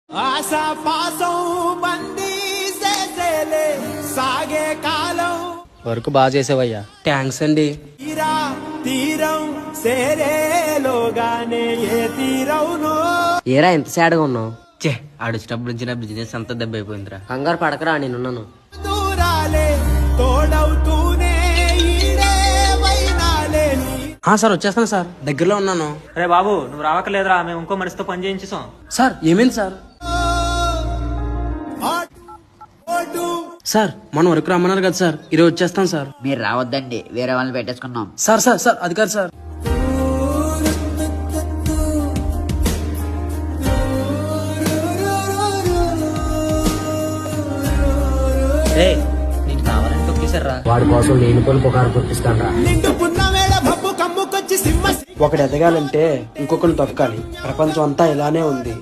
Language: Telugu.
ఆశా పాసం బందీ చేసేలే సాగే కాలం వర్క్ బాగా చేసావయ్యా. థ్యాంక్స్ అండి. తీరా తీరం సేరేలోగానే ఏ తీరవునో. ఏరా ఎంత సాడ్గా ఉన్నావు? చే ఆడొచ్చినప్పుడు నుంచి నా బిజినెస్ అంతా దెబ్బ అయిపోయిందిరా. కంగారు పడకరా, నేనున్నాను. దూరాలే తోడవుతూనే ఈడే వైనాలే నీ. సార్ వచ్చేస్తాను సార్, దగ్గరలో ఉన్నాను. రే బాబు నువ్వు రావట్లేదురా, మేము ఇంకో మనిషితో పని చేయించాం. సార్ ఏమైంది సార్? ఓటు సార్ మన వరకు రమ్మన్నారు కదా సార్, ఈరోజు వచ్చేస్తాను సార్. మీరు రావద్దండి, వేరే వాళ్ళని పెట్టేసుకున్నాం. సార్ సార్ సార్ అది కాదు సార్. నీకు కావాలంటే ఒకేసారా. వాడి కోసం నేను పని పుకారు పుట్టిస్తాను రా. నిండుకున్న వేళ భబ్బు కమ్ముకొచ్చి సింహ ఒకటి ఎదగాలంటే ఇంకొకరిని తొక్కాలి. ప్రపంచం అంతా ఇలానే ఉంది.